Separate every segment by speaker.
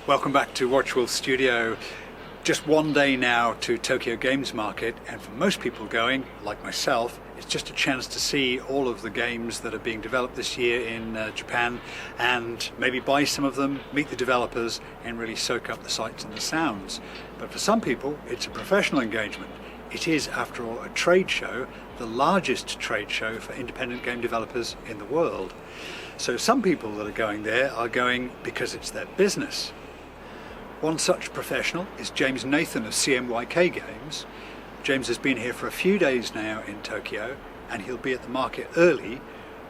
Speaker 1: Welcome back to Watchwolf Studio. Just one day now to Tokyo Games Market, and for most people going, like myself, it's just a chance to see all of the games that are being developed this year in Japan, and maybe buy some of them, meet the developers, and really soak up the sights and the sounds. But for some people, it's a professional engagement. It is, after all, a trade show, the largest trade show for independent game developers in the world. So some people that are going there are going because it's their business. One such professional is James Nathan of CMYK Games. James has been here for a few days now in Tokyo, and he'll be at the market early,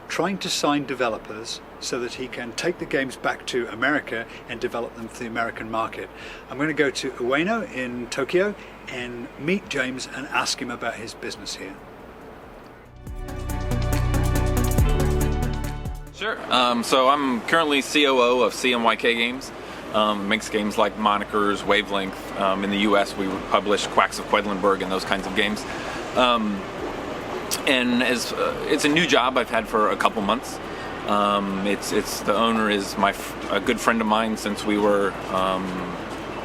Speaker 1: trying to sign developers so that he can take the games back to America and develop them for the American market. I'm going to go to Ueno in Tokyo and meet James and ask him about his business here.
Speaker 2: Sure. So I'm currently COO of CMYK Games. Makes games like Monikers, Wavelength. In the US, we publish Quacks of Quedlinburg and those kinds of games. And as it's a new job I've had for a couple months. It's the owner is a good friend of mine since we were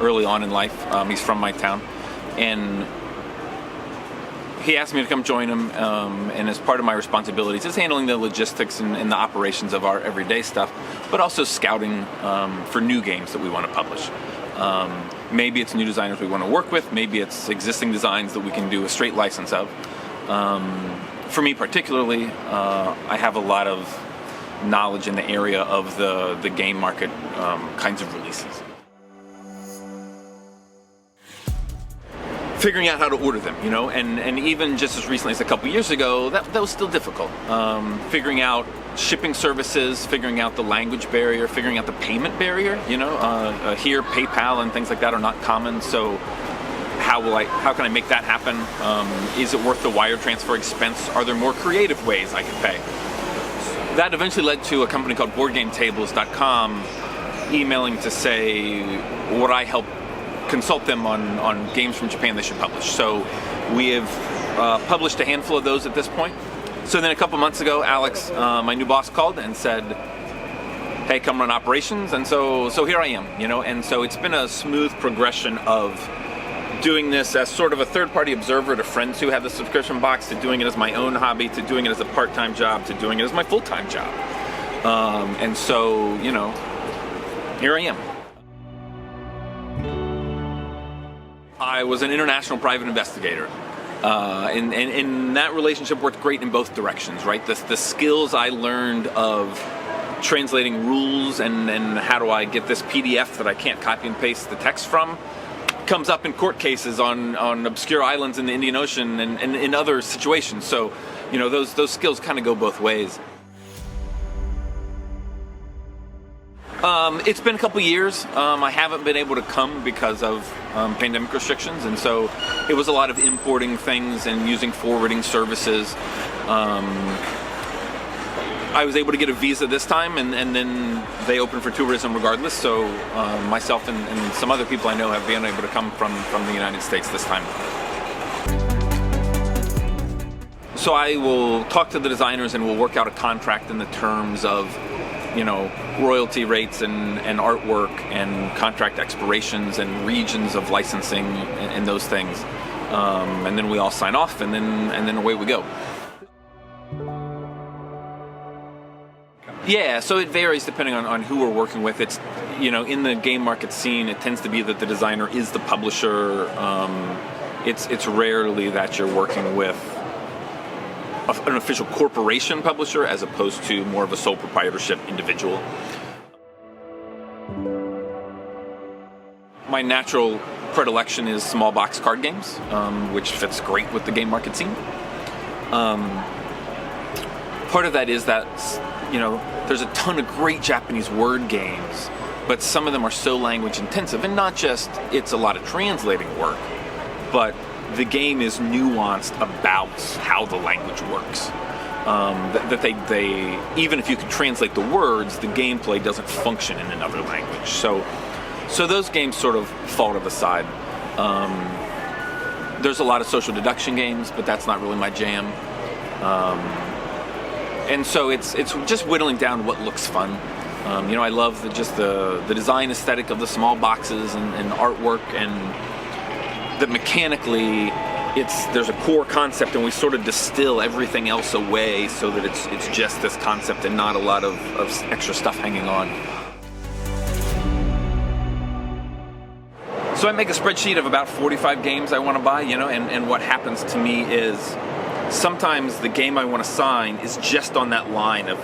Speaker 2: early on in life. He's from my town, and he asked me to come join him, and as part of my responsibilities is handling the logistics and the operations of our everyday stuff, but also scouting for new games that we want to publish. Maybe it's new designers we want to work with, maybe it's existing designs that we can do a straight license of. For me particularly, I have a lot of knowledge in the area of the game market kinds of releases. Figuring out how to order them, and even just as recently as a couple years ago, that was still difficult. Figuring out shipping services, figuring out the language barrier, figuring out the payment barrier. Here PayPal and things like that are not common, so how can I make that happen? Is it worth the wire transfer expense? Are there more creative ways I can pay? That eventually led to a company called BoardGameTables.com emailing to say would I help consult them on games from Japan they should publish. So we have published a handful of those at this point. So then a couple months ago, Alex, my new boss, called and said, hey, come run operations. And so here I am, and so it's been a smooth progression of doing this as sort of a third-party observer to friends who have the subscription box, to doing it as my own hobby, to doing it as a part-time job, to doing it as my full-time job. And so, here I am. I was an international private investigator, and that relationship worked great in both directions, right? The skills I learned of translating rules and how do I get this PDF that I can't copy and paste the text from comes up in court cases on obscure islands in the Indian Ocean and in other situations. So, those skills kind of go both ways. It's been a couple years. I haven't been able to come because of pandemic restrictions, and so it was a lot of importing things and using forwarding services. I was able to get a visa this time, and then they opened for tourism regardless, so myself and some other people I know have been able to come from the United States this time. So I will talk to the designers and we'll work out a contract in the terms of royalty rates and artwork and contract expirations and regions of licensing and those things. And then we all sign off, and then away we go. Yeah, so it varies depending on who we're working with. It's, in the game market scene, it tends to be that the designer is the publisher. It's rarely that you're working with an official corporation publisher as opposed to more of a sole proprietorship individual. My natural predilection is small box card games, which fits great with the game market scene. Part of that is that, there's a ton of great Japanese word games, but some of them are so language intensive, and not just it's a lot of translating work, but the game is nuanced about how the language works. That they even if you can translate the words, the gameplay doesn't function in another language. So those games sort of fall to the side. There's a lot of social deduction games, but that's not really my jam. And so it's just whittling down what looks fun. I love the design aesthetic of the small boxes and artwork, and that mechanically there's a core concept, and we sort of distill everything else away so that it's just this concept and not a lot of extra stuff hanging on. So I make a spreadsheet of about 45 games I want to buy, and what happens to me is sometimes the game I want to sign is just on that line of,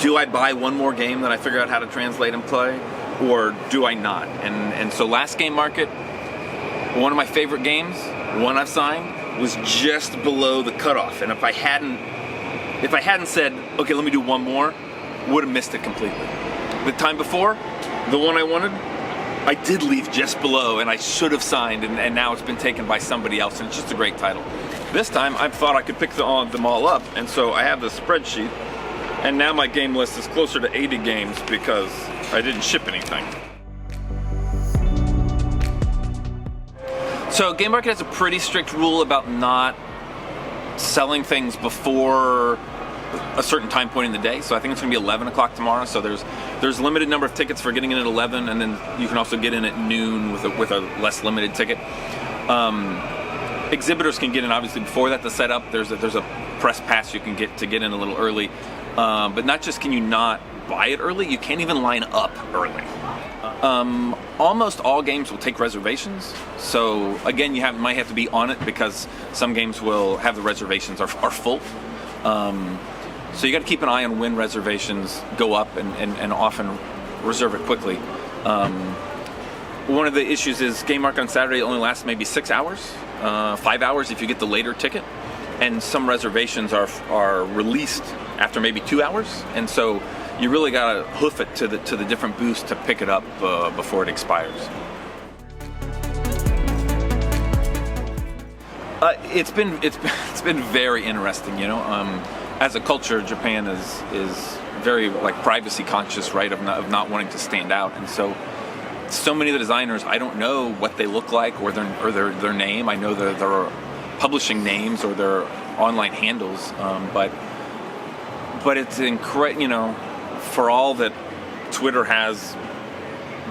Speaker 2: do I buy one more game that I figure out how to translate and play, or do I not? And so last game market, one of my favorite games, one I've signed, was just below the cutoff. And if I hadn't said, okay, let me do one more, would have missed it completely. The time before, the one I wanted, I did leave just below, and I should have signed, and now it's been taken by somebody else, and it's just a great title. This time, I thought I could pick them all up, and so I have this spreadsheet, and now my game list is closer to 80 games because I didn't ship anything. So Game Market has a pretty strict rule about not selling things before a certain time point in the day. So I think it's going to be 11 o'clock tomorrow. So there's a limited number of tickets for getting in at 11, and then you can also get in at noon with a less limited ticket. Exhibitors can get in obviously before that to set up. There's a press pass you can get in a little early. But not just can you not buy it early, you can't even line up early. Almost all games will take reservations. So again, you might have to be on it because some games will have the reservations are full. So you got to keep an eye on when reservations go up and often reserve it quickly. One of the issues is Game Market on Saturday only lasts maybe 6 hours, 5 hours if you get the later ticket. And some reservations are released after maybe 2 hours, and so you really gotta hoof it to the different booths to pick it up before it expires. It's been very interesting, As a culture, Japan is very privacy conscious, right? Of not wanting to stand out, and so many of the designers, I don't know what they look like or their name. I know their publishing names or their online handles, but it's incredible, for all that Twitter has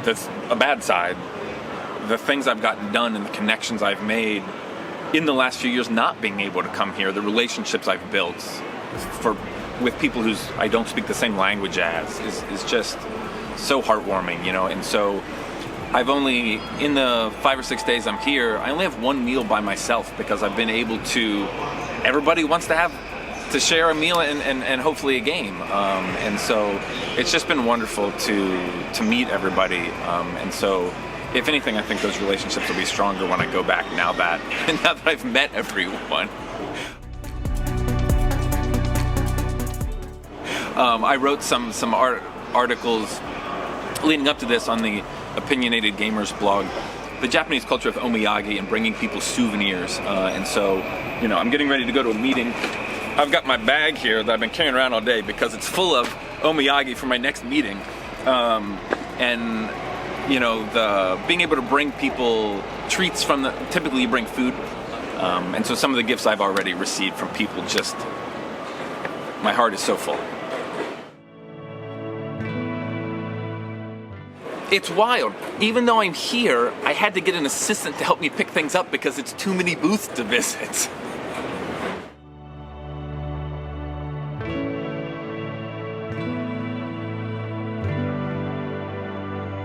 Speaker 2: that's a bad side, the things I've gotten done and the connections I've made in the last few years not being able to come here, the relationships I've built with people I don't speak the same language as is just so heartwarming, and so I've only, in the 5 or 6 days I'm here, I only have one meal by myself because I've been able to, everybody wants to share a meal and hopefully a game. And so it's just been wonderful to meet everybody. And so if anything, I think those relationships will be stronger when I go back now that I've met everyone. I wrote some articles leading up to this on the Opinionated Gamers blog, the Japanese culture of omiyage and bringing people souvenirs. And so, I'm getting ready to go to a meeting. I've got my bag here that I've been carrying around all day because it's full of omiyage for my next meeting. And, the being able to bring people treats typically you bring food. And so some of the gifts I've already received from people, just, my heart is so full. It's wild. Even though I'm here, I had to get an assistant to help me pick things up because it's too many booths to visit.